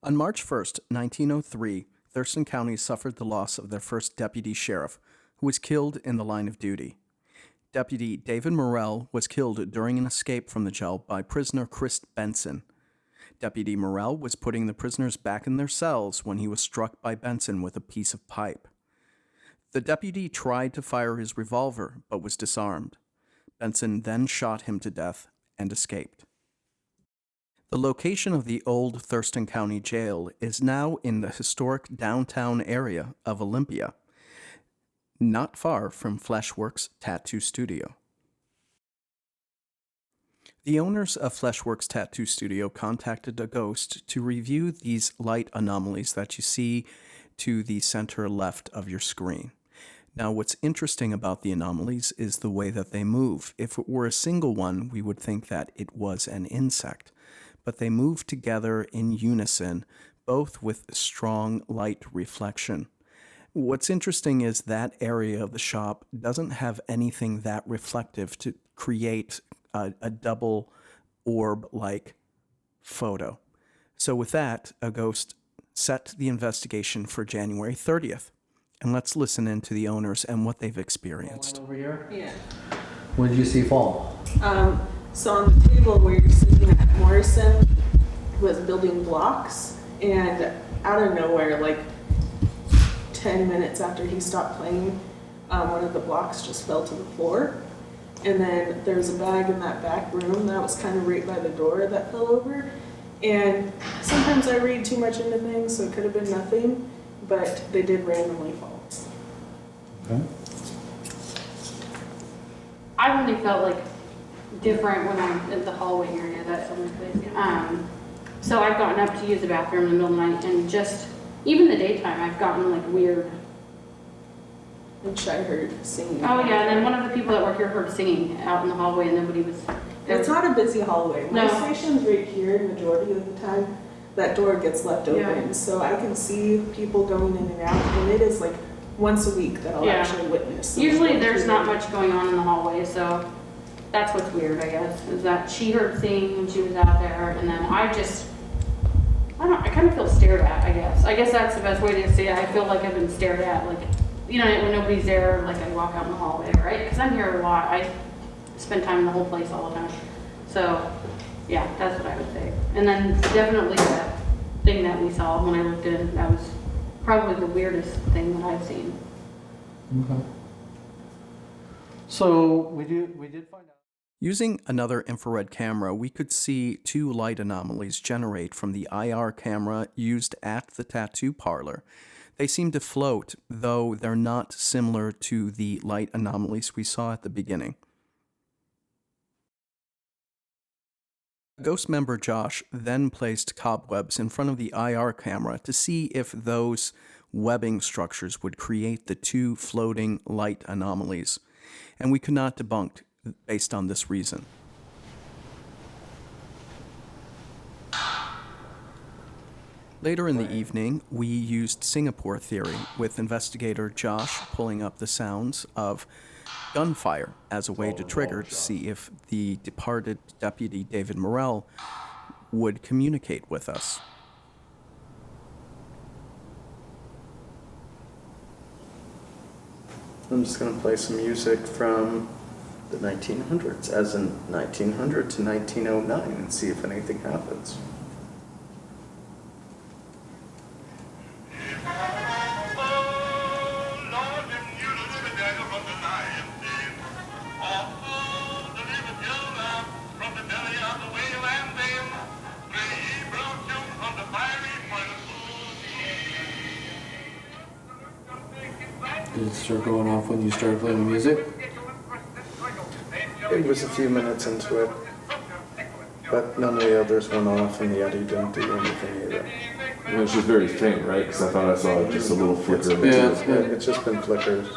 On March 1st, 1903, Thurston County suffered the loss of their first deputy sheriff, who was killed in the line of duty. Deputy David Morrell was killed during an escape from the jail by prisoner Chris Benson. Deputy Morrell was putting the prisoners back in their cells when he was struck by Benson with a piece of pipe. The deputy tried to fire his revolver, but was disarmed. Benson then shot him to death and escaped. The location of the old Thurston County Jail is now in the historic downtown area of Olympia, not far from Fleshworks Tattoo Studio. The owners of Fleshworks Tattoo Studio contacted a ghost to review these light anomalies that you see to the center left of your screen. Now, what's interesting about the anomalies is the way that they move. If it were a single one, we would think that it was an insect, but they move together in unison, both with strong light reflection. What's interesting is that area of the shop doesn't have anything that reflective to create a double orb-like photo. So with that, a ghost set the investigation for January 30th. And let's listen in to the owners and what they've experienced. Over here? Yeah. What did you see fall? So on the table where you're sitting at, Morrison was building blocks, and out of nowhere, like 10 minutes after he stopped playing, one of the blocks just fell to the floor. And then there's a bag in that back room that was kind of right by the door that fell over. And sometimes I read too much into things, so it could have been nothing, but they did randomly fall. Okay. I really felt like different when I'm in the hallway area. That's always crazy. So I've gotten up to use the bathroom in the middle of the night, and just even the daytime, I've gotten like weird. Which I heard singing. Oh yeah, and then one of the people that work here heard singing out in the hallway, and nobody was there. It's not a busy hallway. My No. station's right here. Majority of the time, that door gets left open, Yeah. so I can see people going in and out. And it is like once a week that I'll Yeah. actually witness. someone Usually going there's through not there. much going on in the hallway, so that's what's weird, I guess, is that she heard singing when she was out there, and then I kind of feel stared at, I guess. I guess that's the best way to say it. I feel like I've been stared at, like, you know, when nobody's there, like I walk out in the hallway, right? Because I'm here a lot. I spend time in the whole place all the time. So, yeah, that's what I would say. And then definitely that thing that we saw when I looked in, that was probably the weirdest thing that I've seen. Okay. So we did find out. Using another infrared camera, we could see two light anomalies generate from the IR camera used at the tattoo parlor. They seem to float, though they're not similar to the light anomalies we saw at the beginning. Ghost member Josh then placed cobwebs in front of the IR camera to see if those webbing structures would create the two floating light anomalies, and we could not debunk based on this reason. Later in the evening, we used Singapore theory with investigator Josh pulling up the sounds of gunfire as a way to trigger to see if the departed Deputy David Morrell would communicate with us. I'm just going to play some music from the 1900s, as in 1900 to 1909, and see if anything happens. Did it start going off when you started playing the music? It was a few minutes into it, but none of the others went off, and the Eddie didn't do anything either. It was just very faint, right? Because I thought I saw just a little flicker of it. Yeah. It's just been flickers.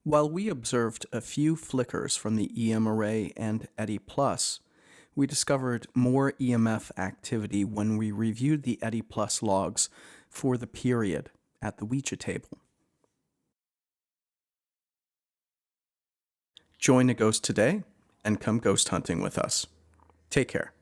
While we observed a few flickers from the EM array and Eddy Plus, we discovered more EMF activity when we reviewed the Eddy Plus logs for the period at the Ouija table. Join a ghost today and come ghost hunting with us. Take care.